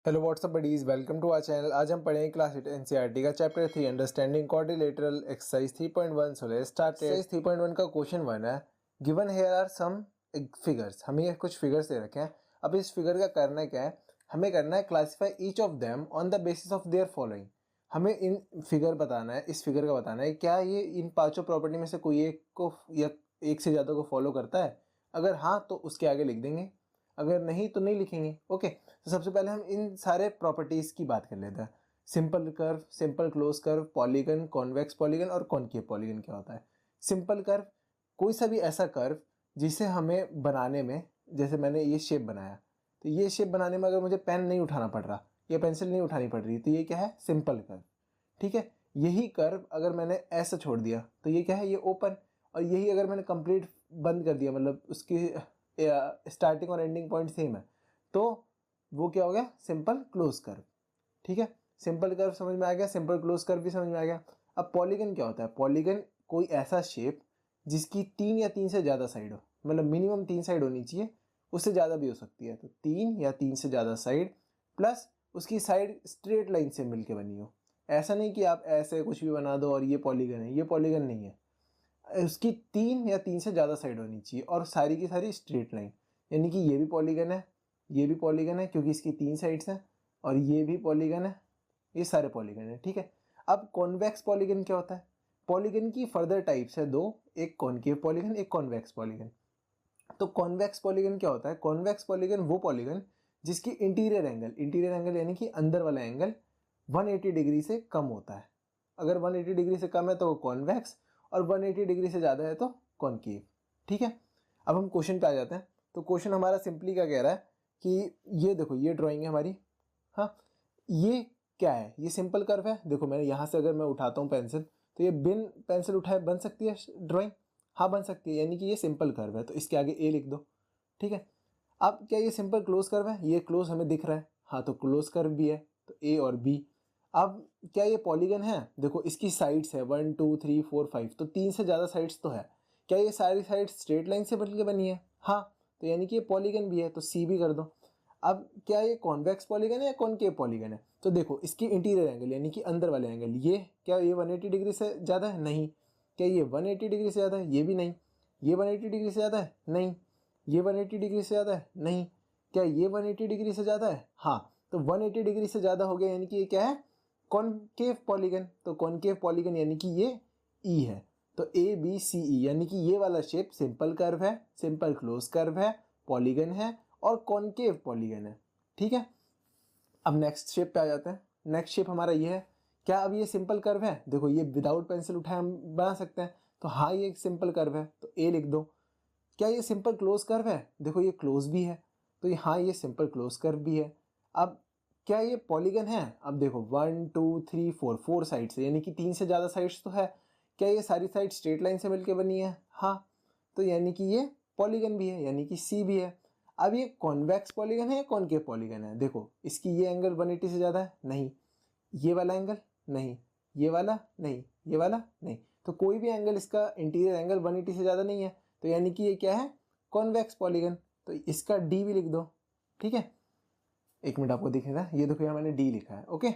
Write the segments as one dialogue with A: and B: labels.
A: Hello whatsapp buddies, welcome to our channel. आज हम पढ़ेंगे क्लास 8 एनसीईआरटी का chapter 3 understanding quadrilateral exercise 3.1। So let's start. Exercise 3.1 का question 1 है, given here are some figures. हमें ये कुछ फिगर्स दे रखे हैं। अब इस फिगर का करना क्या है, हमें करना है classify each of them on the basis of their following. हमें इन फिगर बताना है, इस फिगर का बताना है क्या ये इन पांचों प्रॉपर्टी में से कोई एक को या एक से ज़्यादा को फॉलो करता है। अगर हाँ तो उसके आगे लिख देंगे, अगर नहीं तो नहीं लिखेंगे। ओके, तो सबसे पहले हम इन सारे प्रॉपर्टीज़ की बात कर लेते हैं। Simple curve, simple close curve, polygon, convex polygon और कॉनकेव पॉलीगन क्या होता है। सिंपल कर्व, कोई सा भी ऐसा कर्व जिसे हमें बनाने में, जैसे मैंने ये शेप बनाया, तो ये शेप बनाने में अगर मुझे पेन नहीं उठाना पड़ रहा या पेंसिल नहीं उठानी पड़ रही, तो ये क्या है, सिंपल कर्व। ठीक है, यही कर्व अगर मैंने ऐसा छोड़ दिया तो ये क्या है, ये ओपन। और यही अगर मैंने कंप्लीट बंद कर दिया, मतलब उसकी स्टार्टिंग और एंडिंग पॉइंट सेम है, तो वो क्या हो गया, सिंपल क्लोज कर्व। ठीक है, सिंपल कर्व समझ में आ गया, सिंपल क्लोज कर्व भी समझ में आ गया। अब पॉलीगन क्या होता है, पॉलीगन कोई ऐसा शेप जिसकी 3 या 3 से ज़्यादा साइड हो, मतलब मिनिमम 3 साइड होनी चाहिए, उससे ज़्यादा भी हो सकती है। तो 3 या 3 से ज़्यादा साइड प्लस उसकी साइड स्ट्रेट लाइन से मिलके बनी हो। ऐसा नहीं कि आप ऐसे कुछ भी बना दो और ये पॉलीगन है, ये पॉलीगन नहीं है। उसकी 3 या 3 से ज़्यादा साइड होनी चाहिए और सारी की सारी स्ट्रेट लाइन, यानी कि ये भी पॉलीगन है, ये भी पॉलीगन है क्योंकि इसकी 3 साइड्स हैं, और ये भी पॉलीगन है, ये सारे पॉलीगन है। ठीक है, अब कॉन्वेक्स पॉलीगन क्या होता है, पॉलीगन की फर्दर टाइप्स है दो, एक कॉनकेव पॉलीगन, एक कॉन्वेक्स पॉलीगन। तो कॉन्वेक्स पॉलीगन क्या होता है, कॉन्वेक्स पॉलीगन वो पॉलीगन जिसकी इंटीरियर एंगल यानी कि अंदर वाला एंगल 180 डिग्री से कम होता है। अगर 180 डिग्री से कम है तो वो कॉन्वेक्स, और 180 डिग्री से ज़्यादा है तो कॉनकेव। ठीक है, अब हम क्वेश्चन पे आ जाते हैं। तो क्वेश्चन हमारा सिंपली क्या कह रहा है कि ये देखो, ये ड्राइंग है हमारी। हाँ, ये क्या है, ये सिंपल कर्व है। देखो मैंने यहाँ से अगर मैं उठाता हूँ पेंसिल, तो ये बिन पेंसिल उठाए बन सकती है ड्राइंग। हाँ बन सकती है, यानी कि ये सिंपल कर्व है, तो इसके आगे ए लिख दो। ठीक है, अब क्या ये सिंपल क्लोज कर्व है, ये क्लोज हमें दिख रहा है, हाँ तो क्लोज कर्व भी है, तो ए और बी। अब क्या ये पॉलीगन है, देखो इसकी साइड्स है 1 2 3 4 5, तो 3 से ज़्यादा साइड्स तो है। क्या ये सारी साइड स्ट्रेट लाइन से बन के बनी है, हाँ, तो यानी कि ये पॉलीगन भी है, तो सी भी कर दो। अब क्या ये कॉन्वेक्स पॉलीगन है या कॉनकेव पॉलीगन है, तो देखो इसकी इंटीरियर एंगल यानी कि अंदर वाले एंगल, ये क्या ये 180 डिग्री से ज़्यादा है, नहीं। क्या ये 180 डिग्री से ज़्यादा है, ये भी नहीं। ये 180 डिग्री से ज़्यादा है, नहीं। ये 180 डिग्री से ज़्यादा है, नहीं। क्या ये 180 डिग्री से ज़्यादा है, हाँ, तो 180 डिग्री से ज़्यादा हो गया, यानी कि ये क्या है, कॉनकेव पॉलीगन। तो कॉनकेव पॉलीगन यानी कि ये ई है, तो ए बी सी ई, यानी कि ये वाला शेप सिंपल कर्व है, सिंपल क्लोज कर्व है, पॉलीगन है और कॉनकेव पॉलीगन है। ठीक है, अब नेक्स्ट शेप पे आ जाते हैं। नेक्स्ट शेप हमारा ये है, क्या अब ये सिंपल कर्व है, देखो ये विदाउट पेंसिल उठाए हम बना सकते हैं, तो हाँ ये एक सिंपल कर्व है, तो ए लिख दो। क्या ये सिंपल क्लोज कर्व है, देखो ये क्लोज भी है, तो हाँ ये सिंपल क्लोज कर्व भी है। अब क्या ये पॉलीगन है, अब देखो 1 2 3 4 4 साइड से, यानी कि 3 से ज़्यादा साइड्स तो है। क्या ये सारी साइड स्ट्रेट लाइन से मिलकर बनी है, हाँ, तो यानी कि ये पॉलीगन भी है, यानी कि सी भी है। अब ये कॉन्वेक्स पॉलीगन है या कॉनकेव पॉलीगन है, देखो इसकी ये एंगल 180 से ज़्यादा है, नहीं। ये वाला एंगल नहीं, ये वाला नहीं, ये वाला नहीं, तो कोई भी एंगल इसका इंटीरियर एंगल 180 से ज़्यादा नहीं है, तो यानी कि ये क्या है, कॉन्वेक्स पॉलीगन, तो इसका डी भी लिख दो। ठीक है, एक मिनट आपको दिखेगा, ये देखो यहाँ मैंने डी लिखा है। ओके,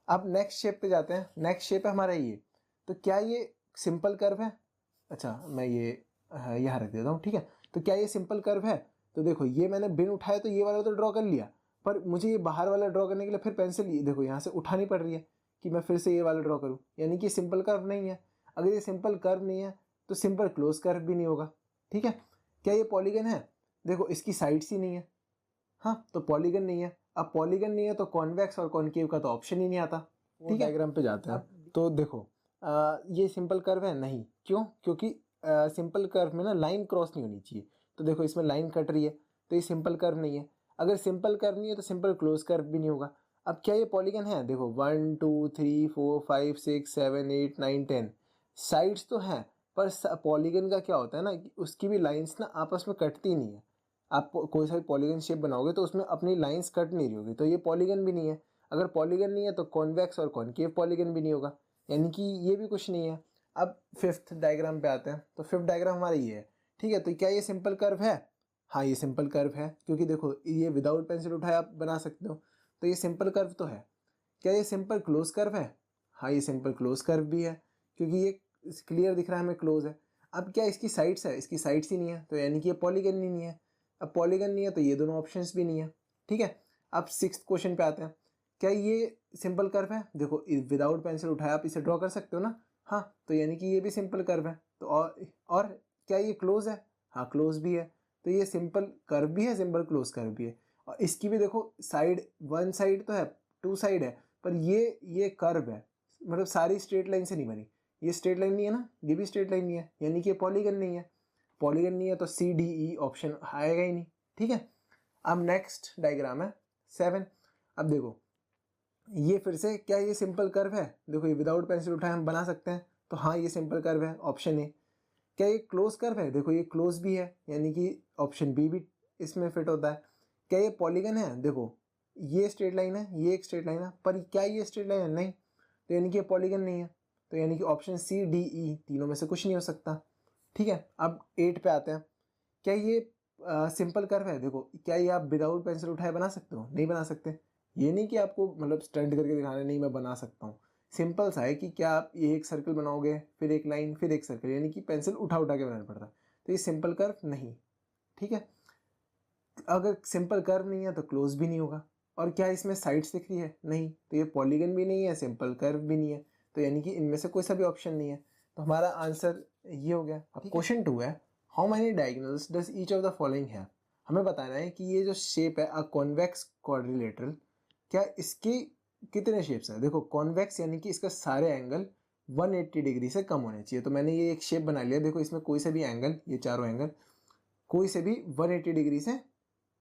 A: अब नेक्स्ट शेप पे जाते हैं। नेक्स्ट शेप है हमारा ये, तो क्या ये सिंपल कर्व है, अच्छा मैं ये यहाँ रख देता हूँ। ठीक है, तो क्या ये सिंपल कर्व है, तो देखो ये मैंने बिन उठाया तो ये वाला तो ड्रॉ कर लिया, पर मुझे ये बाहर वाला ड्रॉ करने के लिए फिर पेंसिल ये देखो यहाँ से उठानी पड़ रही है कि मैं फिर से ये वाला ड्रॉ करूँ, यानी कि सिंपल कर्व नहीं है। अगर ये सिंपल कर्व नहीं है तो सिंपल क्लोज कर्व भी नहीं होगा। ठीक है, क्या ये पॉलीगन है, देखो इसकी साइड्स ही नहीं है, हाँ तो पॉलीगन नहीं है। अब पॉलीगन नहीं है तो कॉन्वेक्स और कॉनकेव का तो ऑप्शन ही नहीं आता। ठीक है, डायग्राम पे जाते हैं। तो देखो ये सिंपल कर्व है, नहीं, क्यों, क्योंकि सिंपल कर्व में ना लाइन क्रॉस नहीं होनी चाहिए, तो देखो इसमें लाइन कट रही है, तो ये सिंपल कर्व नहीं है। अगर सिंपल कर्व नहीं है तो सिंपल क्लोज कर्व भी नहीं होगा। अब क्या ये पॉलीगन है, देखो 1 2 3 4 5 6 7 8 9 10 साइड्स तो हैं, पर पॉलीगन का क्या होता है ना कि उसकी भी लाइंस ना आपस में कटती नहीं है। आप कोई सा भी पॉलीगन शेप बनाओगे तो उसमें अपनी लाइंस कट नहीं रही होगी, तो ये पॉलीगन भी नहीं है। अगर पॉलीगन नहीं है तो कॉन्वेक्स और कॉनकेव पॉलीगन भी नहीं होगा, यानी कि ये भी कुछ नहीं है। अब फिफ्थ डायग्राम पे आते हैं, तो फिफ्थ डायग्राम हमारा ये है। ठीक है, तो क्या ये सिंपल कर्व है, हाँ ये सिंपल कर्व है, क्योंकि देखो ये विदाउट पेंसिल उठाए आप बना सकते हो, तो ये सिंपल कर्व तो है। क्या ये सिंपल क्लोज कर्व है? हाँ, ये सिंपल क्लोज कर्व भी है, क्योंकि ये क्लियर दिख रहा है हमें क्लोज है। अब क्या इसकी साइड्स है? इसकी साइड्स ही नहीं है, तो यानी कि ये पॉलीगन ही नहीं है। अब पॉलीगन नहीं है तो ये दोनों ऑप्शंस भी नहीं है। ठीक है, अब 6th क्वेश्चन पे आते हैं। क्या ये सिंपल कर्व है? देखो विदाउट पेंसिल उठाए आप इसे ड्रॉ कर सकते हो ना। हाँ, तो यानी कि ये भी सिंपल कर्व है। तो और क्या ये क्लोज है? हाँ, क्लोज भी है। तो ये सिंपल कर्व भी है, सिंपल क्लोज कर्व भी है। और इसकी भी देखो साइड, वन साइड तो है, टू साइड है, पर ये कर्व है, मतलब सारी स्ट्रेट लाइन से नहीं बनी। ये स्ट्रेट लाइन नहीं है ना, ये भी स्ट्रेट लाइन नहीं है, यानी कि ये पॉलीगन नहीं है। पॉलीगन नहीं है तो CDE ऑप्शन आएगा ही नहीं। ठीक है, अब नेक्स्ट डायग्राम है 7। अब देखो ये फिर से, क्या ये सिंपल कर्व है? देखो ये विदाउट पेंसिल उठाए हम बना सकते हैं, तो हाँ ये सिंपल कर्व है, ऑप्शन ए। क्या ये क्लोज कर्व है? देखो ये क्लोज भी है, यानी कि ऑप्शन बी भी इसमें फिट होता है। क्या ये पॉलीगन है? देखो ये स्ट्रेट लाइन है, ये एक स्ट्रेट लाइन है, पर क्या ये स्ट्रेट लाइन है? नहीं, तो यानी कि ये पॉलीगन नहीं है। तो यानी कि ऑप्शन CDE तीनों में से कुछ नहीं हो सकता। ठीक है, अब 8 पे आते हैं। क्या ये सिंपल कर्व है? देखो क्या ये आप विदाउट पेंसिल उठाए बना सकते हो? नहीं बना सकते। ये नहीं कि आपको मतलब स्टंट करके दिखाना, नहीं मैं बना सकता हूँ। सिंपल सा है कि क्या आप ये एक सर्कल बनाओगे, फिर एक लाइन, फिर एक सर्कल, यानी कि पेंसिल उठा उठा के बनाना पड़ता है। तो ये सिंपल कर्व नहीं। ठीक है, अगर सिंपल कर्व नहीं है तो क्लोज भी नहीं होगा। और क्या इसमें साइड्स दिख रही है? नहीं, तो ये पॉलीगन भी नहीं है, सिंपल कर्व भी नहीं है, तो यानी कि इनमें से कोई सा भी ऑप्शन नहीं है। तो हमारा आंसर ये हो गया। अब क्वेश्चन 2 है, how many diagonals does each of the following have. हमें बताना है कि ये जो शेप है अ कॉन्वेक्स क्वाड्रिलेटरल, क्या इसके कितने शेप्स हैं? देखो कॉन्वेक्स यानी कि इसका सारे एंगल 180 डिग्री से कम होने चाहिए। तो मैंने ये एक शेप बना लिया, देखो इसमें कोई से भी एंगल, ये चारों एंगल कोई से भी 180 डिग्री से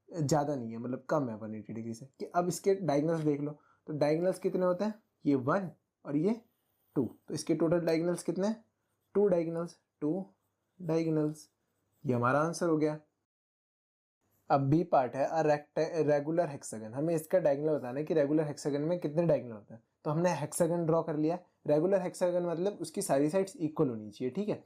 A: ज़्यादा नहीं है, मतलब कम है 180 डिग्री से। कि अब इसके डायगोनल्स देख लो, तो डायगोनल्स कितने होते हैं? ये 1 और ये 2, तो इसके टोटल डायगोनल्स कितने हैं? 2 डायगोनल्स, 2 डायगोनल्स। ये हमारा आंसर हो गया। अब बी पार्ट है रेगुलर हेक्सागन। हमें इसका डायगोनल बताना है कि रेगुलर हेक्सागन में कितने डायगोनल होते हैं। तो हमने हेक्सागन ड्रॉ कर लिया। रेगुलर हेक्सागन मतलब उसकी सारी साइड्स इक्वल होनी चाहिए। ठीक है,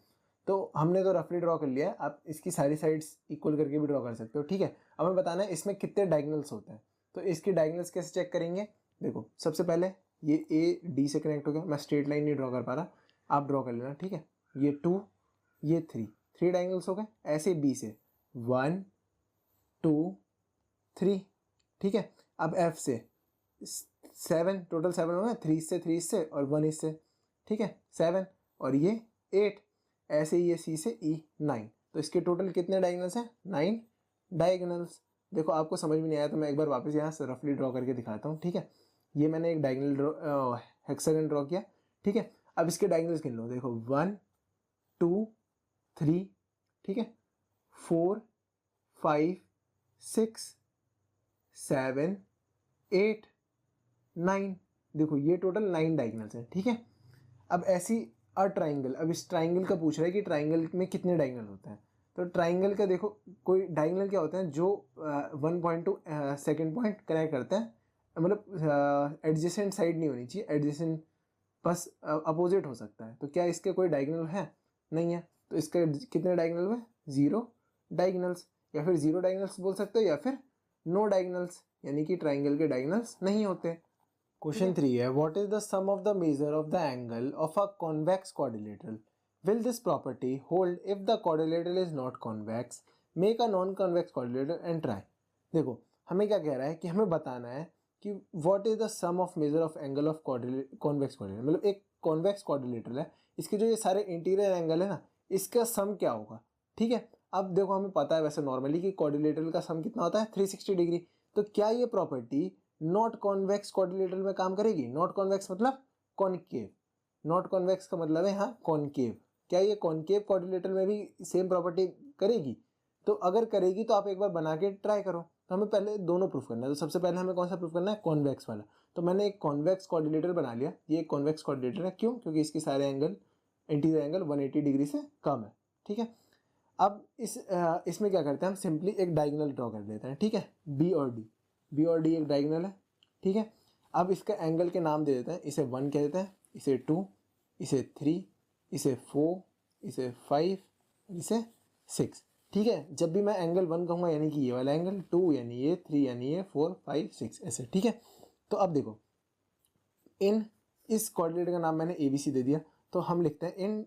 A: तो हमने तो रफली ड्रॉ कर लिया है, आप इसकी सारी साइड्स इक्वल करके भी ड्रॉ कर सकते हो। ठीक है, अब हमें बताना है इसमें कितने डायगोनल्स होते हैं। तो इसके डायगोनल्स कैसे चेक करेंगे? देखो सबसे पहले ये AD से कनेक्ट हो गया, मैं स्ट्रेट लाइन नहीं ड्रॉ कर पा रहा, आप ड्रॉ कर लेना। ठीक है, ये 2, ये 3 डायगोनल्स हो गए। ऐसे B से 1 2 3। ठीक है, अब F से 7, टोटल 7 हो गए, 3 इससे, 3 इससे और 1 इससे। ठीक है, 7 और ये 8। ऐसे ही ये C से E 9। तो इसके टोटल कितने डायगोनल्स हैं? 9 डायगोनल्स। देखो आपको समझ में नहीं आया तो मैं एक बार वापस यहाँ से रफली ड्रॉ करके दिखाता हूँ। ठीक है, ये मैंने एक डायगोनल हेक्सागन ड्रॉ किया। ठीक है, अब इसके डायगोनल्स गिन लो। देखो 1 2 3, ठीक है, 4 5 6 7 8 9। देखो ये टोटल 9 डायगोनल्स हैं। ठीक है, अब ऐसी ट्राइंगल, अब इस ट्राइंगल का पूछ रहा है कि ट्राइंगल में कितने डायगोनल होते हैं। तो ट्राइंगल का देखो, कोई डायगोनल क्या होते हैं जो 1 टू सेकेंड पॉइंट कनेक्ट करते हैं, मतलब एडजेसेंट साइड नहीं होनी चाहिए, एडजेसेंट बस अपोजिट हो सकता है। तो क्या इसके कोई डायगोनल है? नहीं है, तो इसके कितने डायगोनल हुए? 0 डायगोनल्स, या फिर 0 डायगोनल्स बोल सकते हो, या फिर नो डायगोनल्स, यानी कि ट्राइंगल के डायगोनल्स नहीं होते। क्वेश्चन 3 है, what is the sum of the measure of the angle of a convex quadrilateral? Will this property hold if the quadrilateral is not convex? Make a non convex quadrilateral and try. देखो हमें क्या कह रहा है कि हमें बताना है कि what is the sum of measure of angle of convex quadrilateral. मतलब एक कॉन्वेक्स क्वाड्रिलेटरल है, इसके जो ये सारे इंटीरियर एंगल है ना, इसका सम क्या होगा। ठीक है, अब देखो हमें पता है वैसे नॉर्मली कि क्वाड्रिलेटरल का सम कितना होता है? 360 डिग्री। तो क्या ये प्रॉपर्टी नॉट कॉन्वेक्स क्वाड्रिलेटरल में काम करेगी? नॉट कॉन्वेक्स मतलब कॉनकेव, नॉट कॉन्वेक्स का मतलब है यहाँ कॉनकेव। क्या ये कॉनकेव क्वाड्रिलेटरल में भी सेम प्रॉपर्टी करेगी? तो अगर करेगी तो आप एक बार बना के ट्राई करो। तो हमें पहले दोनों प्रूफ करना है। तो सबसे पहले हमें कौन सा प्रूफ करना है? कॉन्वेक्स वाला। तो मैंने एक कॉन्वेक्स क्वाड्रिलेटरल बना लिया। ये एक कॉन्वेक्स क्वाड्रिलेटरल है, क्यों? क्योंकि इसके सारे एंगल, इंटीरियर एंगल 180 डिग्री से कम है। ठीक है, अब इसमें क्या करते हैं, हम सिंपली एक डायगोनल ड्रॉ कर लेते हैं। ठीक है, बी और डी एक डायगोनल है। ठीक है, अब इसका एंगल के नाम दे देते हैं। इसे 1 कह देते हैं, इसे 2, इसे 3, इसे 4, इसे 5, इसे 6। ठीक है, जब भी मैं एंगल 1 कहूँगा यानी कि ये वाला एंगल, 2 यानी ये, 3 यानी ये, 4 5 6 ऐसे। ठीक है, तो अब देखो इन इस क्वाड्रिलेटरल का नाम मैंने ए बी सी दे दिया, तो हम लिखते हैं in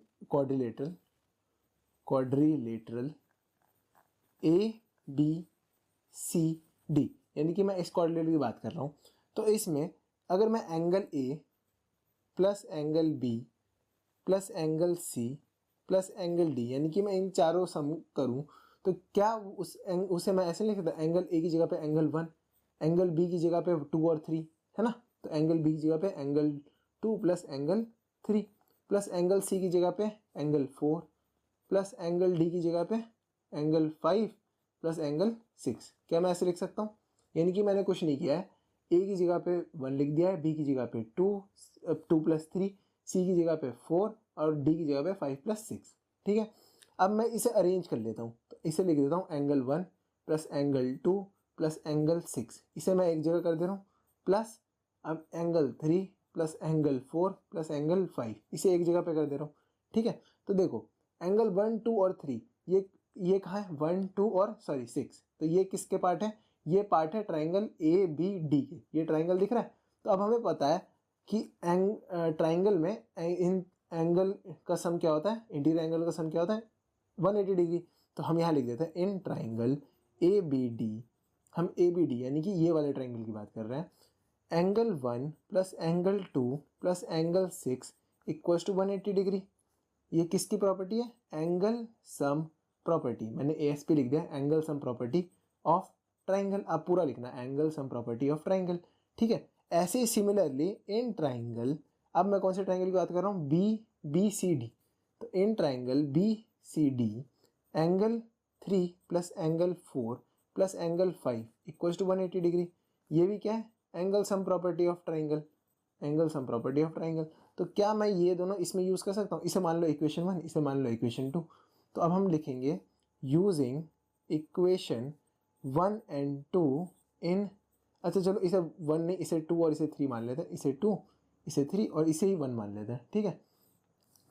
A: quadrilateral A B C D, यानी कि मैं इस क्वाड्रिलेटरल की बात कर रहा हूँ। तो इसमें अगर मैं angle A plus angle B plus angle C plus angle D, यानी कि मैं इन चारों सम करूँ तो क्या उसे मैं ऐसे नहीं लिख सकता, एंगल ए की जगह पे एंगल 1, एंगल बी की जगह पे 2 और 3, है ना। तो एंगल बी की जगह पे angle 2 plus angle 3 plus angle C की जगह पे एंगल 4 प्लस एंगल डी की जगह पे एंगल 5 प्लस एंगल 6। क्या मैं ऐसे लिख सकता हूँ? यानी कि मैंने कुछ नहीं किया है, ए की जगह पे 1 लिख दिया है, बी की जगह पे 2 प्लस 3, सी की जगह पे 4 और डी की जगह पे 5 प्लस 6। ठीक है, अब मैं इसे अरेंज कर लेता हूँ, तो इसे लिख देता हूँ angle 1 plus angle 2 plus angle 6, इसे मैं एक जगह कर दे रहा हूँ, प्लस अब angle 3 plus angle 4 plus angle 5, इसे एक जगह पे कर दे रहा हूँ। ठीक है, तो देखो एंगल 1 2 और 3 ये कहाँ है, 1 2 और 6, तो ये किसके पार्ट है, ये पार्ट है ट्राइंगल ए बी डी के, ये ट्राइंगल दिख रहा है। तो अब हमें पता है कि ट्राइंगल में इन एंगल का सम क्या होता है, इंटीरियर एंगल का सम क्या होता है 180 डिग्री। तो हम यहाँ लिख देते हैं in triangle A B D, हम ए बी डी यानी कि ये वाले ट्राइंगल की बात कर रहे हैं, angle 1 plus angle 2 plus angle 6 equals to 180 degree. ये किसकी प्रॉपर्टी है, एंगल सम प्रॉपर्टी, मैंने ASP लिख दिया, angle sum property of triangle. आप पूरा लिखना angle sum property of triangle. ठीक है, ऐसे सिमिलरली इन ट्राइंगल, अब मैं कौन से ट्राइंगल की बात कर रहा हूँ, बी सी डी। तो in triangle B C D angle 3 plus angle 4 plus angle 5 equals to 180 degree. ये भी क्या है, angle sum property of triangle, angle sum property of triangle. तो क्या मैं ये दोनों इसमें यूज़ कर सकता हूँ, इसे मान लो इक्वेशन 1, इसे मान लो इक्वेशन 2। तो अब हम लिखेंगे यूजिंग इक्वेशन 1 एंड 2 इन, अच्छा चलो इसे 1 नहीं, इसे 2 और इसे 3 मान लेते हैं, इसे 2 इसे 3 और इसे ही 1 मान लेते हैं। ठीक है,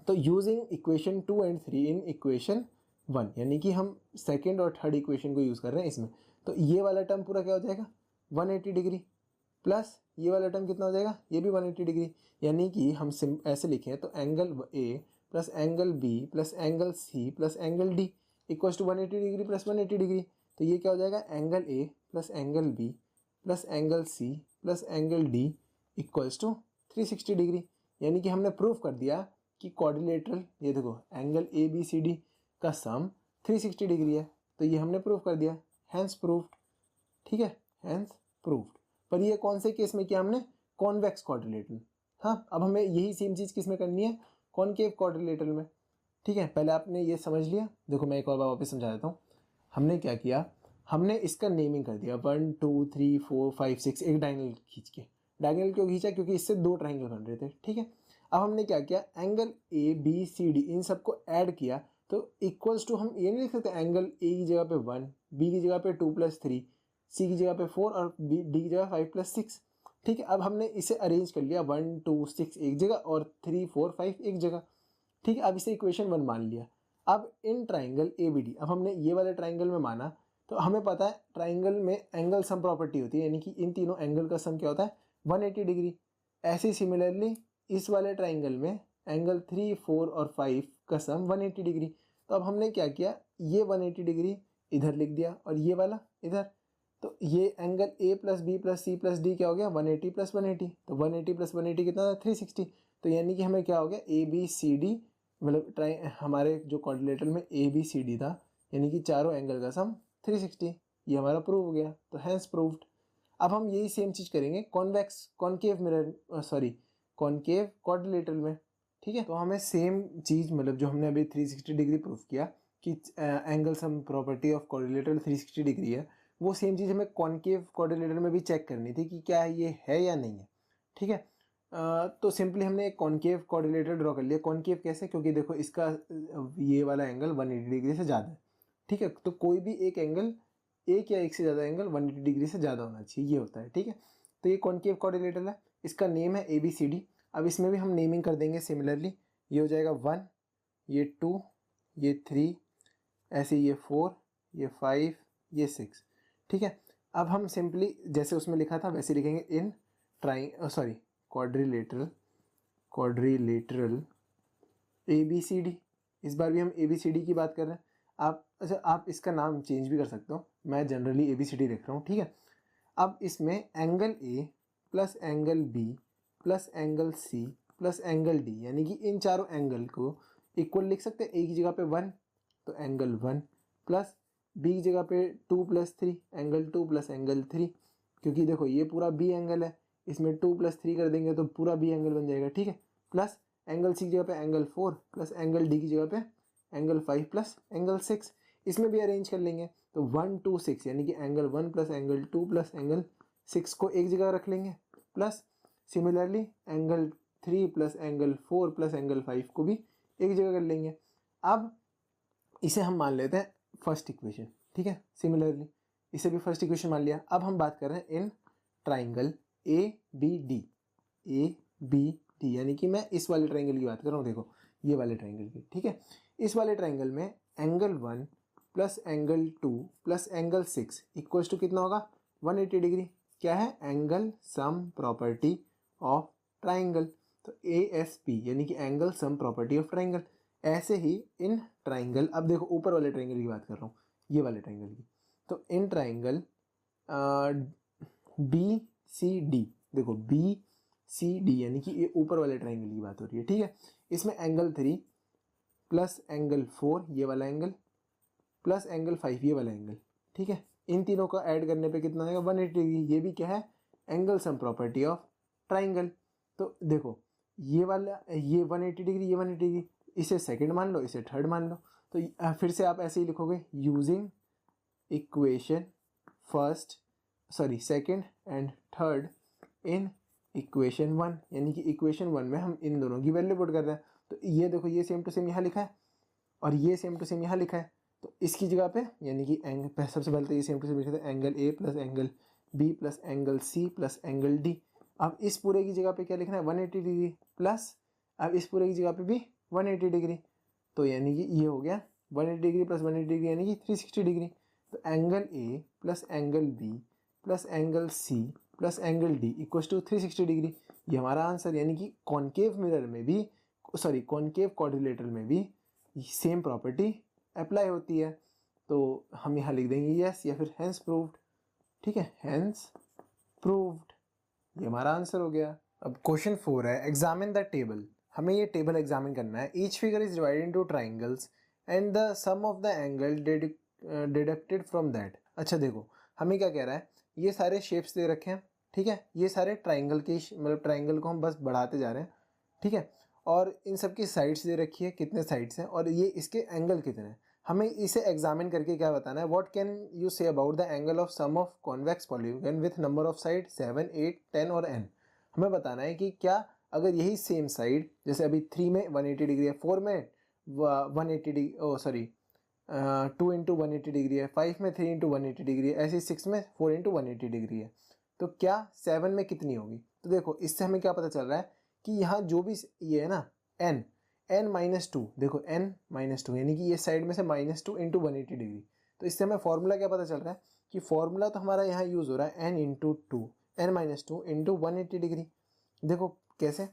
A: तो using equation 2 and 3 in equation 1, यानी कि हम सेकेंड और थर्ड इक्वेशन को यूज़ कर रहे हैं इसमें। तो ये वाला टर्म पूरा क्या हो जाएगा 180 डिग्री, प्लस ये वाला टर्म कितना हो जाएगा, ये भी 180 डिग्री। यानी कि हम ऐसे लिखें तो angle A plus angle B plus angle C plus angle D equals to 180 degree plus 180 degree. तो ये क्या हो जाएगा, angle A plus angle B plus angle C plus angle D equals to 360 degree. यानी कि हमने प्रूफ कर दिया कि क्वाड्रिलेटरल, ये देखो angle A B C D का सम 360 डिग्री है। तो ये हमने प्रूफ कर दिया, हैंस प्रूफ्ड। ठीक है, हैंस प्रूफ्ड। पर ये कौन से केस में किया हमने, कॉन्वेक्स क्वाड्रिलेटरल। हाँ, अब हमें यही सेम चीज़ किस में करनी है, कॉनकेव क्वाड्रिलेटरल में। ठीक है, पहले आपने ये समझ लिया, देखो मैं एक और बार वापस समझा देता हूँ। हमने क्या किया, हमने इसका नेमिंग कर दिया 1 2 3 4 5 6, एक डायगोनल खींच के। डायगोनल क्यों खींचा, क्योंकि इससे 2 ट्राइंगल बन रहे थे। ठीक है, अब हमने क्या किया, angle A B C D इन सबको ऐड किया, तो इक्वल्स टू, हम ये नहीं लिख सकते एंगल ए की जगह पे 1, बी की जगह पे 2 प्लस 3, सी की जगह पे 4 और डी की जगह 5 प्लस 6। ठीक है, अब हमने इसे अरेंज कर लिया 1 2 6 एक जगह और 3 4 5 एक जगह। ठीक है, अब इसे इक्वेशन 1 मान लिया। अब in triangle A B D, अब हमने ये वाले ट्राइंगल में माना, तो हमें पता है ट्राइंगल में एंगल सम प्रॉपर्टी होती है, यानी कि इन तीनों एंगल का सम क्या होता है 180 डिग्री। ऐसे सिमिलरली इस वाले ट्राइंगल में एंगल 3 4 और 5 का सम 180 डिग्री। तो अब हमने क्या किया, ये 180 डिग्री इधर लिख दिया और ये वाला इधर। तो ये angle A plus B plus C plus D क्या हो गया 180 प्लस 180, तो 180 प्लस 180 कितना था 360। तो यानी कि हमें क्या हो गया ए बी सी डी, मतलब हमारे जो क्वाड्रिलेटरल में ए बी सी डी था, यानी कि चारों एंगल का सम 360। ये हमारा प्रूव हो गया, तो हैंस प्रूव्ड। अब हम यही सेम चीज़ करेंगे concave mirror, sorry concave quadrilateral में। ठीक है, तो हमें सेम चीज़, मतलब जो हमने अभी 360 डिग्री प्रूफ किया कि angle sum property of quadrilateral 360 degree है, वो सेम चीज़ हमें कॉनकेव क्वाड्रिलेटरल में भी चेक करनी थी कि क्या ये है या नहीं है। ठीक है, तो सिंपली हमने एक कॉनकेव क्वाड्रिलेटरल ड्रॉ कर लिया। कॉनकेव कैसे, क्योंकि देखो इसका ये वाला एंगल 180 डिग्री से ज़्यादा है। ठीक है, तो कोई भी एक एंगल, एक या एक से ज़्यादा एंगल 180 डिग्री से ज़्यादा होना चाहिए, ये होता है। ठीक है, तो ये कॉनकेव क्वाड्रिलेटरल है, इसका नेम है ABCD। अब इसमें भी हम नेमिंग कर देंगे सिमिलरली, ये हो जाएगा 1, ये 2, ये 3, ऐसे ये 4, ये 5, ये 6। ठीक है, अब हम सिंपली जैसे उसमें लिखा था वैसे लिखेंगे इन क्वाड्रिलेटरल ABCD। इस बार भी हम ABCD की बात कर रहे हैं। आप इसका नाम चेंज भी कर सकते हो, मैं जनरली ABCD लिख रहा हूँ, ठीक है। अब इसमें angle A plus angle B plus angle C plus angle D, यानी कि इन चारों एंगल को इक्वल लिख सकते हैं। A की जगह पे 1 तो एंगल 1 प्लस B की जगह पे 2 प्लस 3 एंगल 2 प्लस एंगल 3, क्योंकि देखो ये पूरा B एंगल है, इसमें 2 प्लस 3 कर देंगे तो पूरा B एंगल बन जाएगा, ठीक है। प्लस एंगल C की जगह पे एंगल 4 प्लस एंगल D की जगह पे एंगल 5 प्लस एंगल 6, इसमें भी अरेंज कर लेंगे तो 1 2 6, यानी कि angle 1 plus angle 2 plus angle 6 को एक जगह रख लेंगे। Plus similarly angle 3 plus angle 4 plus angle 5 को भी एक जगह कर लेंगे। अब इसे हम मान लेते हैं फर्स्ट इक्वेशन, ठीक है। सिमिलरली इसे भी फर्स्ट इक्वेशन मान लिया। अब हम बात कर रहे हैं इन ट्राइंगल ABD, यानी कि मैं इस वाले ट्राइंगल की बात कर रहा हूँ, देखो ये वाले ट्राइंगल की, ठीक है। इस वाले ट्राइंगल में angle 1 plus angle 2 plus angle 6 equals to कितना होगा 180 डिग्री। क्या है, angle sum property of triangle, तो ASP यानी कि angle sum property of triangle. ऐसे ही इन ट्राइंगल, अब देखो ऊपर वाले ट्राइंगल की बात कर रहा हूँ, ये वाले ट्राइंगल की, तो इन ट्राइंगल BCD, देखो BCD यानी कि ये ऊपर वाले ट्राइंगल की बात हो रही है, ठीक है। इसमें एंगल 3 प्लस एंगल 4 ये वाला एंगल प्लस एंगल 5 ये वाला एंगल, ठीक है। इन तीनों का ऐड करने पे कितना आएगा 180 डिग्री। ये भी क्या है, angle sum property of triangle. तो देखो ये वाला, ये 180 डिग्री, ये 180 डिग्री, इसे सेकंड मान लो, इसे थर्ड मान लो। तो फिर से आप ऐसे ही लिखोगे, using equation second and third in equation 1, यानी कि इक्वेशन 1 में हम इन दोनों की वैल्यू पुट कर रहे हैं। तो ये देखो ये सेम टू सेम यहाँ लिखा है और ये सेम टू सेम यहाँ लिखा है, तो इसकी जगह पे यानी कि सबसे पहले तो ये सेम टू सेम लिखा था, angle A plus angle B plus angle C plus angle D। अब इस पूरे की जगह पे क्या लिखना है 180 डिग्री, प्लस अब इस पूरे की जगह पे भी 180 डिग्री, तो यानी कि ये हो गया 180 डिग्री प्लस 180 डिग्री यानी कि 360 डिग्री। तो angle A plus angle B plus angle C plus angle D equals to 360 degree. ये हमारा आंसर, यानी कि कॉनकेव मिरर में भी, कॉनकेव क्वाड्रिलेटरल में भी सेम प्रॉपर्टी अप्लाई होती है। तो हम यहाँ लिख देंगे यस या फिर हैंस प्रूव्ड, ठीक है, हैंस प्रूव्ड, ये हमारा आंसर हो गया। अब क्वेश्चन 4 है, एग्जामिन द टेबल। हमें ये टेबल एग्जामिन करना है। Each figure is divided into triangles and the sum of the angle deducted from that. अच्छा देखो हमें क्या कह रहा है, ये सारे शेप्स दे रखे हैं, ठीक है, ये सारे ट्राइंगल के, मतलब ट्राइंगल को हम बस बढ़ाते जा रहे हैं, ठीक है, और इन सब की साइड्स दे रखी है, कितने साइड्स हैं और ये इसके एंगल कितने हैं। हमें इसे एग्जामिन करके क्या बताना है, what can you say about the angle of sum of convex polygon with number of side 7 8 10 और n। हमें बताना है कि क्या अगर यही सेम साइड, जैसे अभी 3 में 180 डिग्री है, 4 में 180 डिग्री 2 इंटू 180 डिग्री है, 5 में 3 इंटू 180 डिग्री है, ऐसे 6 में 4 इंटू 180 डिग्री है, तो क्या 7 में कितनी होगी। तो देखो इससे हमें क्या पता चल रहा है कि यहाँ जो भी ये है ना n -2, देखो n-2 यानी कि ये साइड में से -2 इंटू 180 डिग्री। तो इससे हमें फॉर्मूला क्या पता चल रहा है कि फॉर्मूला तो हमारा यहाँ यूज़ हो रहा है n into 2, n-2 into 180 degree. देखो कैसे,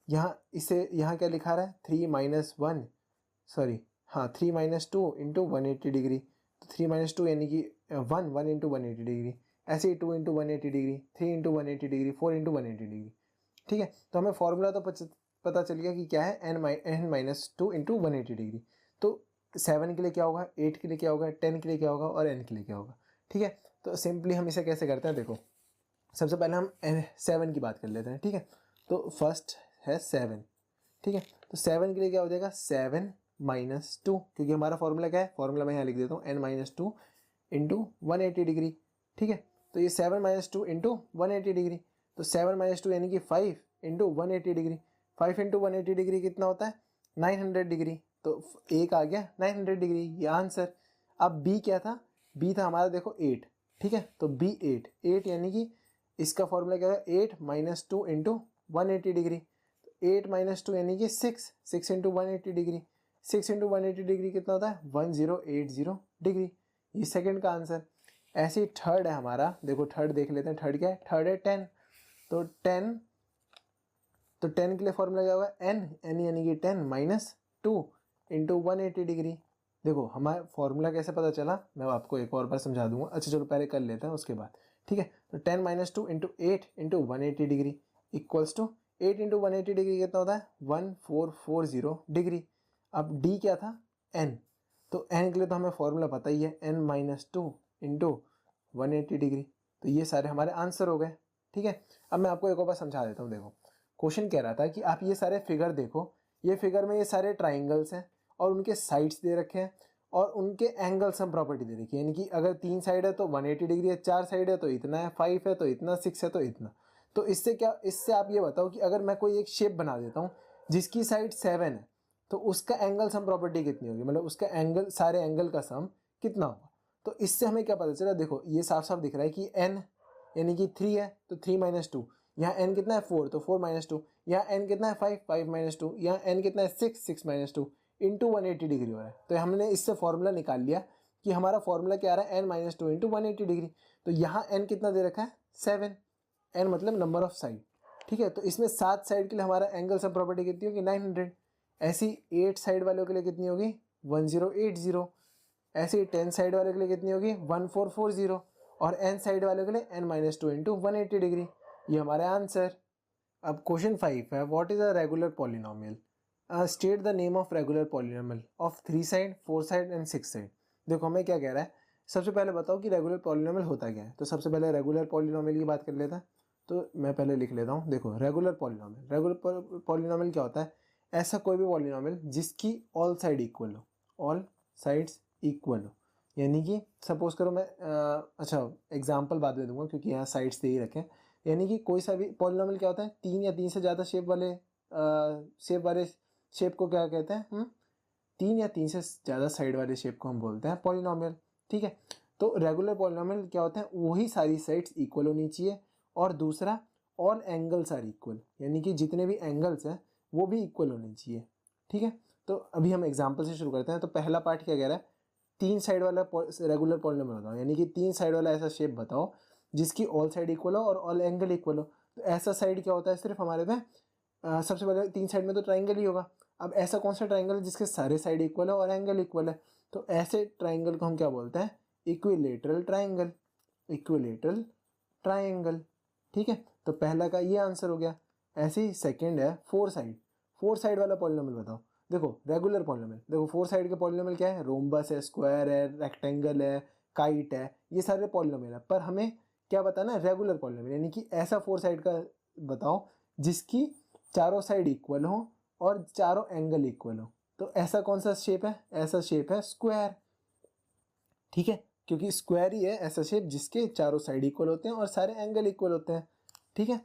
A: यहाँ इसे यहाँ क्या लिखा रहा है 3 -2 इंटू 180 डिग्री, तो 3 -2 यानी कि 1 इंटू 180 डिग्री, ऐसे ही 2 into 180 degree, 3 into 180 degree, 4 into 180 degree, ठीक है। तो हमें फॉर्मूला तो पता चल गया कि क्या है n-2 इंटू 180 डिग्री। तो 7 के लिए क्या होगा, 8 के लिए क्या होगा, 10 के लिए क्या होगा और n के लिए क्या होगा, ठीक है। तो सिंपली हम इसे कैसे करते हैं, देखो सबसे पहले हम 7 की बात कर लेते हैं, ठीक है। तो फर्स्ट है 7, ठीक है, तो 7 के लिए क्या हो जाएगा 7 -2, क्योंकि हमारा फॉर्मूला क्या है, फॉर्मूला मैं यहाँ लिख देता हूँ n-2 इंटू 180 डिग्री, ठीक है। तो ये 7 -2 इंटू 180 डिग्री, तो 7 -2 यानी कि 5 इंटू 180 डिग्री, 5 इंटू 180 डिग्री कितना होता है 900 डिग्री, तो एक आ गया 900 डिग्री, ये आंसर। अब b क्या था, b था हमारा देखो 8, ठीक है, तो b 8 यानी कि इसका फॉर्मूला क्या है 8 -2 इंटू 180 डिग्री, 8 -2 यानी कि 6 इंटू 180 डिग्री, 6 इंटू 180 डिग्री कितना होता है 1080 डिग्री, ये सेकंड का आंसर। ऐसे ही थर्ड है हमारा, देखो थर्ड देख लेते हैं, थर्ड क्या है, थर्ड है 10, तो 10 के लिए फॉर्मूला क्या होगा, n यानी कि 10 माइनस 2 इंटू 180 डिग्री। देखो हमारा फॉर्मूला कैसे पता चला, मैं आपको एक और बार समझा दूंगा। अच्छा चलो पहले कर लेते हैं उसके बाद, ठीक है। तो 10 minus 2 into 8 into 180 degree equals to 8 into 180 degree कितना होता है, 1440 डिग्री। अब d क्या था, n, तो n के लिए तो हमें फॉर्मूला पता ही है, n माइनस 2 इंटू 180 डिग्री। तो ये सारे हमारे आंसर हो गए, ठीक है। अब मैं आपको एक और बार समझा देता हूँ। देखो क्वेश्चन कह रहा था कि आप ये सारे फिगर देखो, ये फिगर में ये सारे ट्राइंगल्स हैं और उनके साइड्स दे रखे हैं और उनके एंगल सम प्रॉपर्टी दे रखी है। यानी कि अगर 3 साइड है तो 180 डिग्री है, 4 साइड है तो इतना है, 5 है तो इतना, 6 है तो इतना। तो इससे आप ये बताओ कि अगर मैं कोई एक शेप बना देता हूँ जिसकी साइड 7 है, तो उसका एंगल सम प्रॉपर्टी कितनी होगी, मतलब उसका एंगल, सारे एंगल का सम कितना होगा। तो इससे हमें क्या पता चला, देखो ये साफ साफ दिख रहा है कि n यानी कि 3 है तो 3 माइनस 2, यहाँ n कितना है 4 तो 4 माइनस 2, यहाँ n कितना है 5, 5 माइनस 2, यहाँ n कितना है 6, 6 माइनस 2 इंटू 180 डिग्री हो रहा है। तो हमने इससे फॉर्मूला निकाल लिया कि हमारा फॉर्मूला क्या आ रहा है, n माइनस 2 इंटू 180 डिग्री। तो यहाँ n कितना दे रखा है 7, n मतलब नंबर ऑफ साइड, ठीक है। तो इसमें 7 साइड के लिए हमारा एंगल सम प्रॉपर्टी कितनी होगी 900। ऐसी 8 साइड वालों के लिए कितनी होगी 1080, ऐसे 10 साइड वाले के लिए कितनी होगी 1440 और n साइड वाले के लिए n माइनस 2 इंटू 180 डिग्री। ये हमारा आंसर। अब क्वेश्चन 5 है, what is a regular polynomial, state the name of regular polynomial of 3 side 4 side and 6 side. देखो हमें क्या कह रहा है, सबसे पहले बताओ कि रेगुलर पॉलिनोमियल होता क्या है। तो सबसे पहले रेगुलर पॉलिनोमियल की बात कर लेता है। तो मैं पहले लिख लेता हूँ। देखो रेगुलर पॉलिनोमियल क्या होता है, ऐसा कोई भी पॉलिनोमियल जिसकी ऑल साइड इक्वल हो, ऑल साइड्स इक्वल हो। यानी कि सपोज करो मैं अच्छा एग्जांपल बाद में दूंगा क्योंकि यहाँ साइड्स दे ही रखें। यानी कि कोई सा भी पॉलिनोमियल क्या होता है, 3 या 3 से ज़्यादा शेप को क्या कहते हैं 3 या 3 से ज़्यादा साइड वाले शेप को हम बोलते हैं पॉलिनोमियल, ठीक है। तो रेगुलर पॉलिनोमियल क्या होते हैं, वही सारी साइड्स इक्वल होनी चाहिए और दूसरा ऑल एंगल्स आर इक्वल, यानी कि जितने भी एंगल्स हैं वो भी इक्वल होने चाहिए, ठीक है। तो अभी हम एग्जाम्पल से शुरू करते हैं। तो पहला पार्ट क्या कह रहा है, 3 साइड वाला रेगुलर पॉलिनोमियल बताओ, यानी कि 3 साइड वाला ऐसा शेप बताओ जिसकी ऑल साइड इक्वल हो और ऑल एंगल इक्वल हो। तो ऐसा साइड क्या होता है, सिर्फ हमारे में सबसे पहले 3 साइड में तो ट्राइंगल ही होगा। अब ऐसा कौन सा ट्राइंगल है जिसके सारे साइड इक्वल है और एंगल इक्वल है, तो ऐसे ट्राइंगल को हम क्या बोलते हैं, इक्विलेटरल ट्राइंगल, इक्विलेटरल ट्राइंगल, ठीक है। तो पहला का ये आंसर हो गया। ऐसे ही सेकंड है 4 साइड वाला पॉलिनोमियल बताओ। देखो रेगुलर पॉलिनोमियल, देखो 4 साइड के पॉलिनोमियल क्या है, रोम्बस है, स्क्वायर है, रेक्टेंगल है, काइट है, ये सारे पॉलिनोमियल है। पर हमें क्या बताना है, रेगुलर पॉलिनोमियल, यानी कि ऐसा 4 साइड का बताओ जिसकी चारों साइड इक्वल हो और चारों एंगल इक्वल हो। तो ऐसा कौन सा शेप है, ऐसा शेप है स्क्वायर, ठीक है, क्योंकि स्क्वायर ही है ऐसा शेप जिसके चारों साइड इक्वल होते हैं और सारे एंगल इक्वल होते हैं, ठीक है।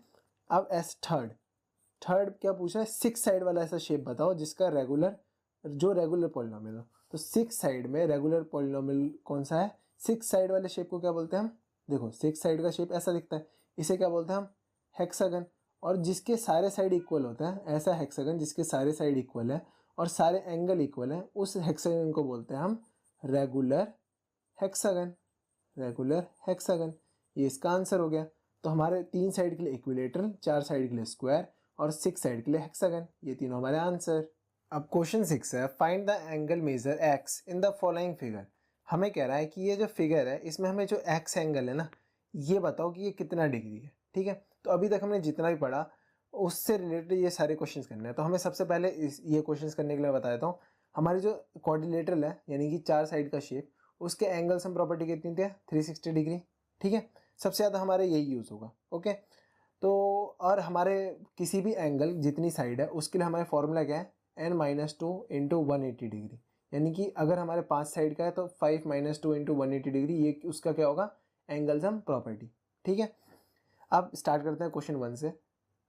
A: अब एस थर्ड क्या पूछ रहा है, 6 साइड वाला ऐसा शेप बताओ जिसका रेगुलर पॉलिनोमियल हो। तो 6 साइड में रेगुलर पॉलिनोमियल कौन सा है, 6 साइड वाले शेप को क्या बोलते हैं हम, देखो 6 साइड का शेप ऐसा दिखता है, इसे क्या बोलते हैं हम, हेक्सागन। और जिसके सारे साइड इक्वल होते हैं, ऐसा हेक्सागन जिसके सारे साइड इक्वल है और सारे एंगल इक्वल है, उस हेक्सागन को बोलते हैं हम रेगुलर हेक्सागन, रेगुलर हेक्सागन। ये इसका आंसर हो गया। तो हमारे 3 साइड के लिए इक्विलेटरल, 4 साइड के लिए स्क्वायर और 6 साइड के लिए हेक्सागन, ये तीनों हमारे आंसर। अब क्वेश्चन 6 है, find the angle measure x in the following figure. हमें कह रहा है कि ये जो फिगर है इसमें हमें जो एक्स एंगल है ना, ये बताओ कि ये कितना डिग्री है, ठीक है। तो अभी तक हमने जितना भी पढ़ा उससे रिलेटेड ये सारे क्वेश्चंस करने हैं। तो हमें सबसे पहले ये क्वेश्चंस करने के लिए बता देता हूँ। हमारी जो क्वाड्रिलेटरल है यानी कि 4 साइड का शेप, उसके एंगल सम प्रॉपर्टी कितनी थी, 360 डिग्री, ठीक है। सबसे ज़्यादा हमारे यही यूज़ होगा, ओके। तो और हमारे किसी भी एंगल जितनी साइड है उसके लिए हमारे फॉर्मूला क्या है, n माइनस 2 इंटू 180 डिग्री। यानी कि अगर हमारे 5 साइड का है तो 5 माइनस 2 इंटू 180 डिग्री, ये उसका क्या होगा, एंगल सम प्रॉपर्टी, ठीक है। अब स्टार्ट करते हैं क्वेश्चन 1 से,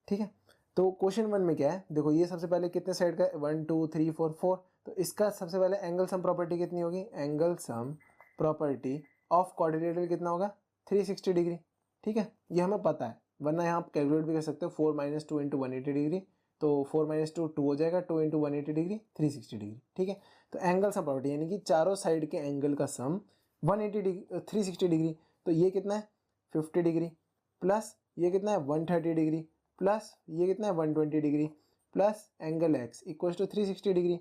A: ठीक है। तो क्वेश्चन 1 में क्या है, देखो ये सबसे पहले कितने साइड का है, 1 2 3 4 4। तो इसका सबसे पहले एंगल सम प्रॉपर्टी कितनी होगी, angle sum property of quadrilateral कितना होगा, 360 डिग्री, ठीक है। ये हमें पता है, वरना यहाँ आप कैलकुलेट भी कर सकते हो, 4 माइनस 2 इंटू 180 डिग्री। तो 4 माइनस 2 2 हो जाएगा, 2 इंटू 180 डिग्री 360 डिग्री, ठीक है। तो एंगल सम प्रॉपर्टी यानी कि चारों साइड के एंगल का सम 180 डिग्री 360 डिग्री। तो ये कितना है 50 डिग्री प्लस ये कितना है 130 डिग्री प्लस ये कितना है 120 degree plus angle X equal to 360 degree,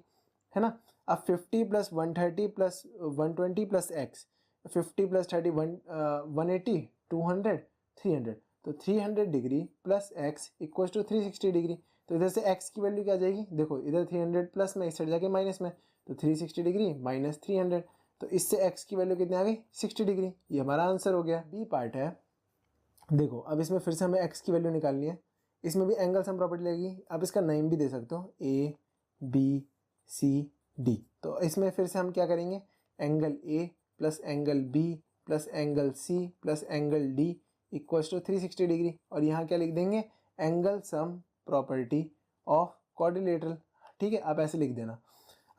A: है ना। अब 50 plus 130 plus 120 plus X, 50 plus 30 180 200 300, तो 300 degree plus X equal to 360 degree. तो इधर से x की वैल्यू क्या आ जाएगी, देखो इधर 300 प्लस में इस साइड जाके माइनस में, तो 360 डिग्री माइनस 300, तो इससे x की वैल्यू कितनी आ गई 60 डिग्री। ये हमारा आंसर हो गया। बी पार्ट है, देखो अब इसमें फिर से हमें x की वैल्यू निकालनी है, इसमें भी एंगल सम प्रॉपर्टी लगेगी। आप इसका नेम भी दे सकते हो ए बी सी डी। तो इसमें फिर से हम क्या करेंगे, angle A plus angle B plus angle C plus angle D equals to 360 degree, और यहाँ क्या लिख देंगे, angle sum property of quadrilateral. ठीक है, आप ऐसे लिख देना।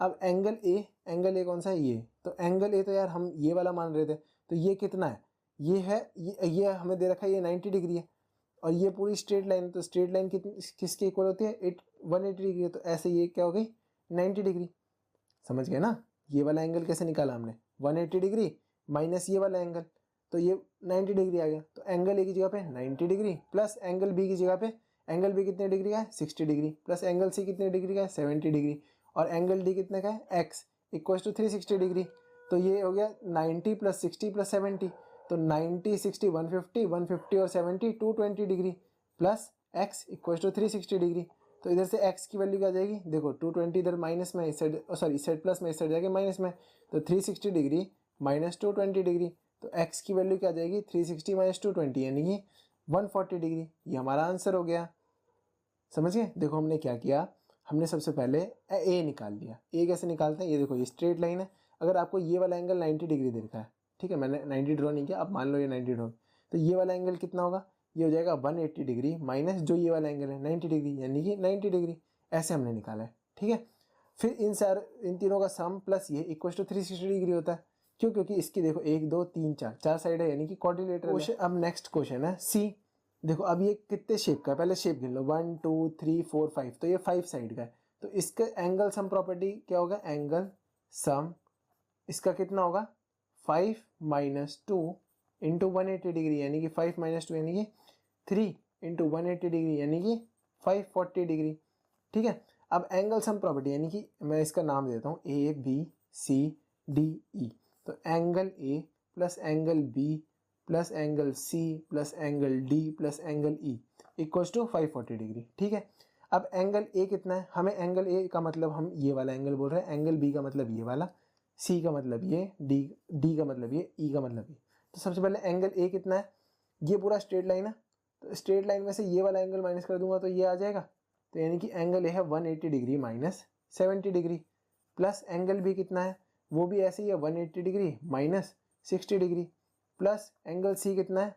A: अब एंगल ए कौन सा है, ये, तो एंगल ए तो यार हम ये वाला मान रहे थे, तो ये कितना है, ये है ये हमें दे रखा है, ये 90 डिग्री है, और ये पूरी स्ट्रेट लाइन, तो स्ट्रेट लाइन किसके इक्वल होती है 180 डिग्री है, तो ऐसे ये क्या हो गई 90 डिग्री। समझ गए ना, ये वाला एंगल कैसे निकाला हमने, 180 डिग्री माइनस ये वाला एंगल, तो ये 90 डिग्री आ गया। तो एंगल ए की जगह पे 90 डिग्री प्लस एंगल बी की जगह पे, एंगल बी कितने डिग्री का है 60 डिग्री प्लस एंगल सी कितने डिग्री का है 70 डिग्री, और एंगल डी कितने का है एक्स इक्वल टू 360 डिग्री। तो ये हो गया 90 प्लस 60 प्लस 70, तो 90 60 150 150 और 70 220 degree plus X equal to 360 degree. तो इधर से x की वैल्यू क्या आ जाएगी, देखो 220 इधर माइनस में, इस साइड सॉरी इस साइड प्लस में, इस साइड जाएगा माइनस में, तो 360 डिग्री माइनस 220 डिग्री, तो x की वैल्यू क्या आ जाएगी 360 माइनस 220 यानी कि 140 डिग्री। ये हमारा आंसर हो गया। समझ गए, देखो हमने क्या किया, हमने सबसे पहले ए निकाल लिया। ए कैसे निकालते हैं, ये देखो ये स्ट्रेट लाइन है, अगर आपको ये वाला एंगल 90 डिग्री दे रखा है, ठीक है, मैंने 90 ड्रॉ नहीं किया, आप मान लो ये 90 ड्रॉ, तो ये वाला एंगल कितना होगा, ये हो जाएगा 180 डिग्री माइनस जो ये वाला एंगल है 90 डिग्री यानी कि 90 डिग्री, ऐसे हमने निकाला है। ठीक है, फिर इन तीनों का सम प्लस ये इक्वल टू 360 डिग्री होता है। क्यों, क्योंकि इसकी देखो 1 2 3 4 साइड है यानी कि क्वाड्रिलेटरल है। अब नेक्स्ट क्वेश्चन है सी। देखो अब ये कितने शेप का है, पहले शेप गिन लो 1 2 3 4 5, तो ये 5 साइड का है, तो इसका एंगल सम प्रॉपर्टी क्या होगा, एंगल सम इसका कितना होगा 5 माइनस 2 इंटू 180 डिग्री यानी कि 5 माइनस 2 यानी कि 3 इंटू 180 डिग्री यानी कि 540 डिग्री। ठीक है, अब एंगल सम प्रॉपर्टी यानी कि मैं इसका नाम देता हूँ ए बी सी डी ई, तो angle A plus angle B plus angle C plus angle D plus angle E equals to 540 degree. ठीक है, अब एंगल ए कितना है, हमें एंगल ए का मतलब हम ये वाला एंगल बोल रहे हैं, एंगल बी का मतलब ये वाला, सी का मतलब ये, डी का मतलब ये, ई का मतलब ये। तो सबसे पहले एंगल ए कितना है, ये पूरा स्ट्रेट लाइन है, तो स्ट्रेट लाइन में से ये वाला एंगल माइनस कर दूंगा तो ये आ जाएगा, तो यानी कि एंगल ए है 180 degree minus 70 degree, plus angle B कितना है, वो भी ऐसे ही है 180 degree minus 60 degree, plus angle C कितना है,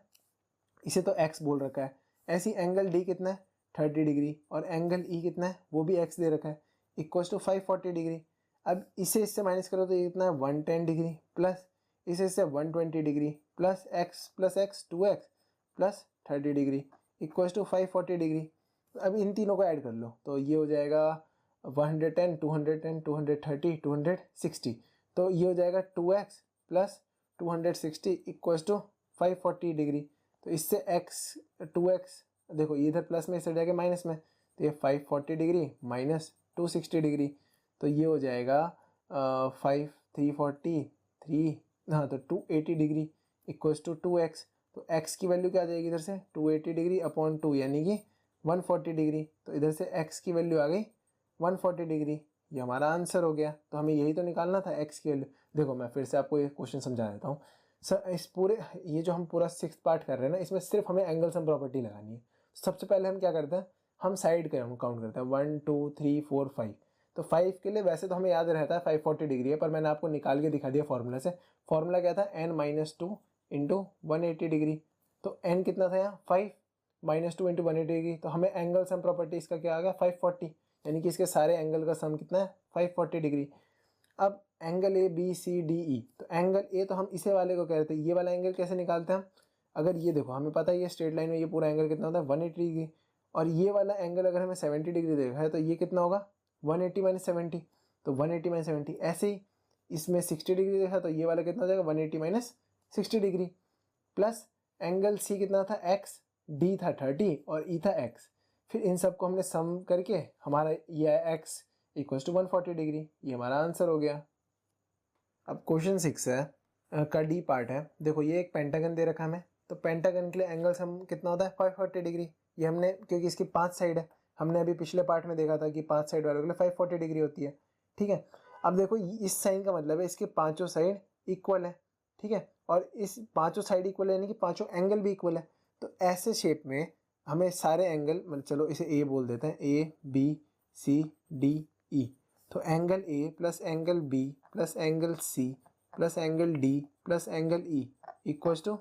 A: इसे तो एक्स बोल रखा है, ऐसी एंगल डी कितना है 30 डिग्री, और एंगल ई कितना है वो भी एक्स दे रखा है इक्वल्स टू 540 डिग्री। अब इसे इससे माइनस करो तो ये कितना है 110 डिग्री, प्लस इसे इससे 120 degree plus X 2x plus 30 degree equals to 540 degree. अब इन तीनों को ऐड कर लो तो ये हो जाएगा 110 210 230 260, तो ये हो जाएगा 2x plus 260 equals to 540 degree. तो इससे x 2x देखो ये इधर प्लस में, इस साइड जाके माइनस में, तो ये 540 डिग्री माइनस 260 डिग्री, तो ये हो जाएगा 343 हाँ, तो 280 डिग्री इक्वल्स टू 2x। तो x की वैल्यू क्या आ जाएगी इधर से 280 डिग्री अपॉन 2 यानी कि 140 डिग्री, तो इधर से x की वैल्यू आ गई 140 डिग्री। ये हमारा आंसर हो गया। तो हमें यही तो निकालना था x की वैल्यू। देखो मैं फिर से आपको ये क्वेश्चन समझा देता हूँ सर। इस पूरे ये जो हम पूरा 6th पार्ट कर रहे हैं ना, इसमें सिर्फ हमें एंगल सम प्रॉपर्टी लगानी है। सबसे पहले हम क्या करते हैं, हम साइड का काउंट करते हैं 1 2 3 4 5। तो 5 के लिए वैसे तो हमें याद रहता है 540 डिग्री है, पर मैंने आपको निकाल के दिखा दिया फॉर्मूला से। फॉर्मूला क्या था n-2 इंटू 180 डिग्री, तो n कितना था यहाँ 5 -2 इंटू 180 डिग्री, तो हमें एंगल सम प्रॉपर्टी इसका क्या आ गया 540, यानी कि इसके सारे एंगल का सम कितना है 540 डिग्री। अब angle A B C D E, तो एंगल ए तो हम इसे वाले को कह रहे थे, ये वाला एंगल कैसे निकालते हैं हम, अगर ये देखो हमें पता है ये स्ट्रेट लाइन में ये पूरा एंगल कितना होता है 180 डिग्री, और ये वाला एंगल अगर हमें 70 डिग्री देखा है तो ये कितना होगा 180 माइनस 70, तो 180 माइनस 70। ऐसे ही इसमें 60 डिग्री देखा तो ये वाला कितना हो जाएगा 180 minus 60 degree, plus angle C कितना था x, डी था 30 और ई था एक्स। फिर इन सब को हमने सम करके हमारा ये है एक्स इक्वल टू 140 डिग्री, ये हमारा आंसर हो गया। अब क्वेश्चन 6 है का डी पार्ट है। देखो ये एक पेंटागन दे रखा है हमें, तो पेंटागन के लिए एंगल सम कितना होता है 540 डिग्री। ये हमने क्योंकि इसकी 5 साइड है, हमने अभी पिछले पार्ट में देखा था कि 5 साइड वालों के लिए 540 डिग्री होती है। ठीक है, अब देखो इस साइन का मतलब है इसके पांचों साइड इक्वल है। ठीक है, और इस पांचों साइड इक्वल है यानी कि पांचों एंगल भी इक्वल है। तो ऐसे शेप में हमें सारे एंगल, मतलब चलो इसे ए बोल देते हैं, ए बी सी डी ई। तो angle A plus angle B plus angle C plus angle D plus angle E equals to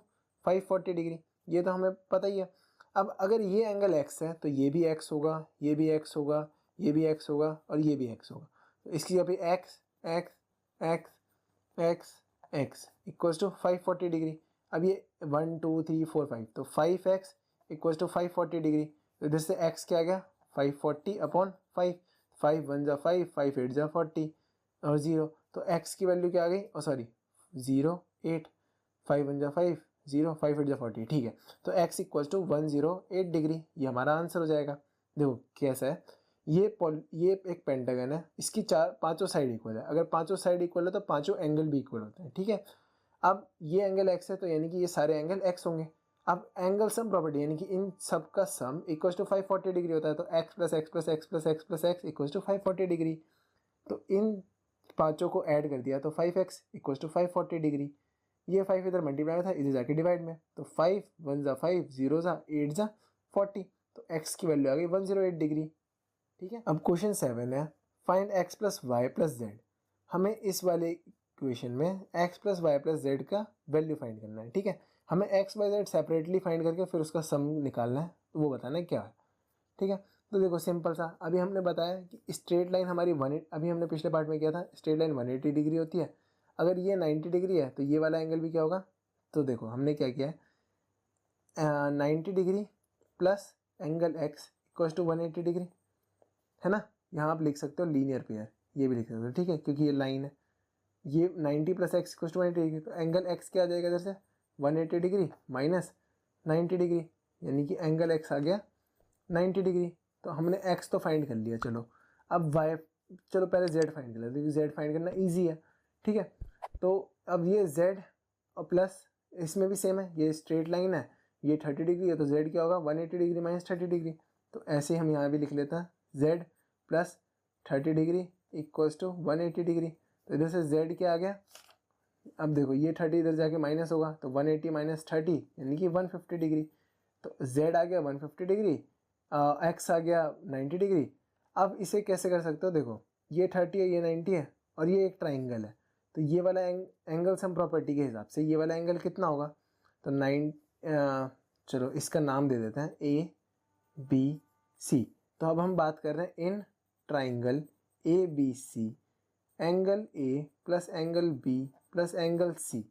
A: 540 degree. ये तो हमें पता ही है। अब अगर ये एंगल एक्स है तो ये भी एक्स होगा, ये भी एक्स होगा, ये भी एक्स होगा और ये भी एक्स होगा। तो इसकी अभी X X X X X equals to 540 degree. अब ये 1 2 3 4 5, तो 5x इक्वल्स टू 540 डिग्री। तो इधर से x क्या आ गया 540 अपॉन 5, 5 1 जा 5, 5 8 जा 40 और 0। तो x की वैल्यू क्या आ गई, सॉरी 0 8, 5 1 जा 5 0, 5 8 जा 40। ठीक है, तो x इक्वल्स टू 108 डिग्री, ये हमारा आंसर हो जाएगा। देखो कैसा है, ये एक पेंटागन है, इसकी पांचों साइड इक्वल है। अगर पांचों साइड इक्वल है तो पांचों एंगल भी इक्वल होते हैं। ठीक है, अब ये एंगल x है तो यानी कि ये सारे एंगल x होंगे। अब एंगल सम प्रॉपर्टी यानी कि इन सब का सम इक्वल टू 540 डिग्री होता है। तो x plus X plus X plus X plus X equal to 540 degree. तो इन पांचों को ऐड कर दिया तो 5x इक्वल टू 540 डिग्री। ये 5 इधर मल्टीप्लाई था, इधर जाके डिवाइड में, तो 5 1 जा 5 0 जा 8 जा 40। तो x की वैल्यू आ गई 108 डिग्री। ठीक है, अब क्वेश्चन 7 है find x plus Y plus Z. हमें इस वाले इक्वेशन में x plus Y plus Z का वैल्यू फाइंड करना है। ठीक है, हमें x Y Z separately find करके फिर उसका सम निकालना है, तो वो बताना है क्या है। ठीक है, तो देखो सिंपल सा, अभी हमने बताया कि स्ट्रेट लाइन हमारी अभी हमने पिछले पार्ट में किया था, स्ट्रेट लाइन 180 डिग्री होती है। अगर ये 90 डिग्री है तो ये वाला एंगल भी क्या होगा। तो देखो हमने क्या किया है 90 degree plus angle x equal to 180 degree है ना। यहाँ आप लिख सकते हो लीनियर पेयर, ये भी लिख सकते हो। ठीक है, क्योंकि ये लाइन है, ये 90 plus X equal to 180 degree, तो एंगल x क्या आ जाएगा इधर से 180 डिग्री माइनस 90 डिग्री, यानी कि एंगल x आ गया 90 डिग्री। तो हमने x तो फाइंड कर लिया। चलो अब y, चलो पहले z फाइंड कर लेते हैं, z फाइंड करना ईजी है। ठीक है, तो अब ये z और प्लस इसमें भी सेम है, ये स्ट्रेट लाइन है, ये 30 डिग्री है, तो z क्या होगा 180 डिग्री माइनस 30 डिग्री। तो ऐसे हम यहाँ भी लिख लेते हैं z plus 30 degree equals to 180 degree. तो इधर से z क्या आ गया, अब देखो ये 30 इधर जाके माइनस होगा, तो 180 माइनस 30 यानी कि 150 डिग्री। तो z आ गया 150 डिग्री, x आ गया 90 डिग्री। अब इसे कैसे कर सकते हो, देखो ये 30 है, ये 90 है और ये एक ट्राइंगल है, तो ये वाला एंगल सम प्रॉपर्टी के हिसाब से ये वाला एंगल कितना होगा। तो 9, चलो इसका नाम दे देते हैं ए बी सी। तो अब हम बात कर रहे हैं in triangle A B C, angle A plus angle B plus angle C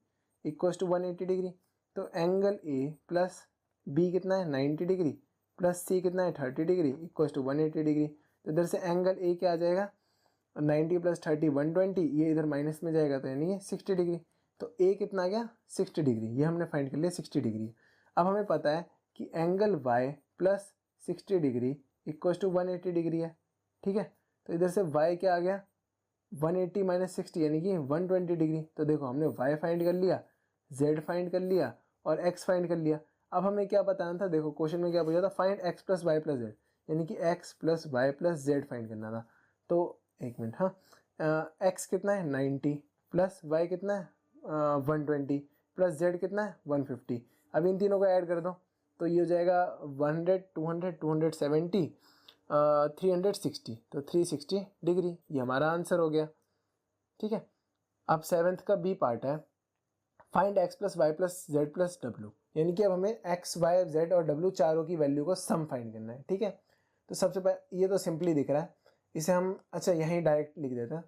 A: equals to 180 degree. तो एंगल ए प्लस बी कितना है 90 डिग्री प्लस सी कितना है 30 डिग्री इक्वल्स टू 180 डिग्री। तो इधर से एंगल ए क्या आ जाएगा 90 प्लस 30 120, ये इधर माइनस में जाएगा तो यानी ये 60 डिग्री। तो ए कितना आ गया 60 डिग्री, ये हमने फाइंड कर लिया 60 डिग्री। अब हमें पता है कि angle Y plus 60 degree equals to 180 degree है। ठीक है, तो इधर से y क्या आ गया 180 माइनस 60 यानी कि 120 डिग्री। तो देखो हमने y फाइंड कर लिया, z फाइंड कर लिया और x फाइंड कर लिया। अब हमें क्या बताना था, देखो क्वेश्चन में क्या पूछा था find x plus Y plus Z, यानी कि x plus Y plus Z find करना था। तो एक मिनट, हाँ x कितना है 90 प्लस y कितना है 120 प्लस z कितना है 150। अब इन तीनों को ऐड कर दो तो ये हो जाएगा 100 200 270 360, तो 360 डिग्री, ये हमारा आंसर हो गया। ठीक है, अब 7th का बी पार्ट है find x plus Y plus Z plus W, यानी कि अब हमें x y z और w चारों की वैल्यू को सम फाइंड करना है। ठीक है, तो सबसे पहले ये तो सिंपली दिख रहा है, इसे हम अच्छा यहीं डायरेक्ट लिख देते हैं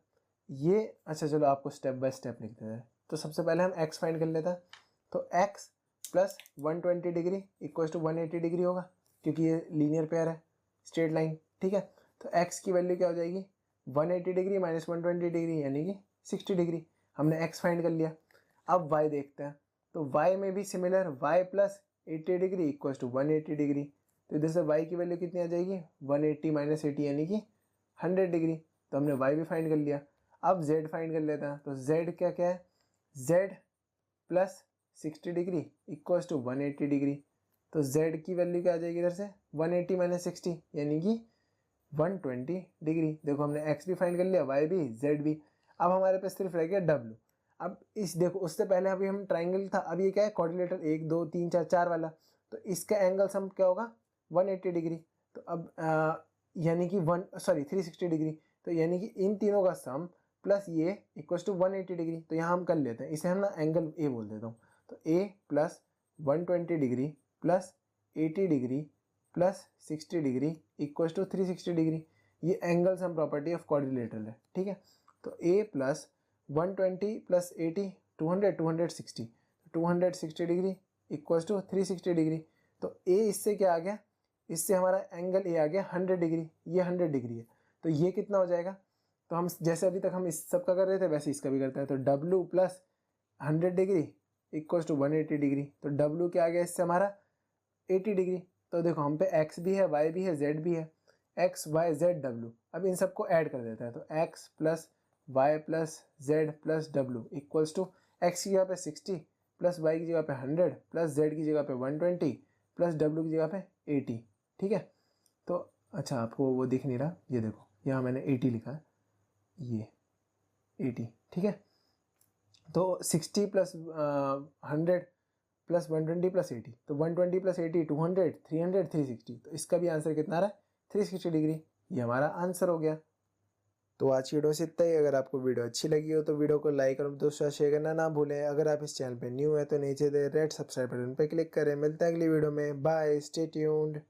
A: ये। अच्छा चलो आपको स्टेप बाय स्टेप लिख देते हैं। तो सबसे पहले हम x फाइंड कर लेते हैं, तो x plus 120 degree equal to 180 degree होगा, क्योंकि ये लीनियर पेयर है स्ट्रेट लाइन। ठीक है, तो x की वैल्यू क्या हो जाएगी 180 डिग्री माइनस 120 डिग्री यानी कि 60 डिग्री। हमने x फाइंड कर लिया। अब y देखते हैं, तो y में भी similar y plus 80 degree equals to 180 degree. तो इधर से y की वैल्यू कितनी आ जाएगी, 180 माइनस 80 यानी कि 100 डिग्री। तो हमने y भी फाइंड कर लिया। अब z फाइंड कर लेते हैं। तो z क्या क्या है, z plus 60 degree equals to 180 degree. तो z की वैल्यू क्या आ जाएगी इधर से, 180 माइनस 60 यानी कि 120 डिग्री। देखो हमने x भी फाइंड कर लिया, y भी, z भी। अब हमारे पास सिर्फ रह गया w। अब इस देखो उससे पहले अभी हम ट्राइंगल था, अब ये क्या है क्वाड्रिलेटरल 1 2 3 4 4 वाला। तो इसका एंगल सम क्या होगा 180 डिग्री। तो अब यानी कि 360 डिग्री। तो यानी कि इन तीनों का सम प्लस ये इक्वल्स टू 180 डिग्री। तो यहाँ हम कर लेते हैं, इसे हम ना एंगल ए बोल देता हूँ। तो A plus 120 degree plus 80 degree plus 60 degree equals to 360 degree. ये angle sum property of quadrilateral है, ठीक है। तो A plus 120 plus 80 200 260 260 degree equals to 360 degree. तो ए इससे क्या आ गया, इससे हमारा एंगल ए आ गया 100 डिग्री, ये 100 डिग्री है। तो ये कितना हो जाएगा, तो हम जैसे अभी तक हम इस सब का कर रहे थे वैसे इसका भी करते हैं। तो W plus 100 degree equals to 180 degree. तो डब्ल्यू क्या आ गया इससे हमारा 80 डिग्री। तो देखो हम पे एक्स भी है, वाई भी है, जेड भी है, एक्स वाई जेड डब्ल्यू। अब इन सबको ऐड कर देते हैं। तो X plus Y plus Z plus W equals to X की जगह पे 60 प्लस वाई की जगह पे 100 प्लस जेड की जगह पे 120 प्लस डब्ल्यू की जगह पे 80, ठीक है। तो अच्छा आपको वो दिख नहीं रहा, ये देखो यहाँ मैंने 80 लिखा है, ये 80, ठीक है। तो 60 प्लस 100 प्लस 120 प्लस 80, तो 120 प्लस 80 200 300 360। तो इसका भी आंसर कितना आ रहा है 360 डिग्री। ये हमारा आंसर हो गया। तो आज की वीडियो से इतना ही। अगर आपको वीडियो अच्छी लगी हो तो वीडियो को लाइक और दोस्तों शेयर करना ना भूलें। अगर आप इस चैनल पे न्यू है तो नीचे दे रेड सब्सक्राइब बटन पे क्लिक करें। मिलते हैं अगली वीडियो में, बाय, स्टे ट्यून्ड।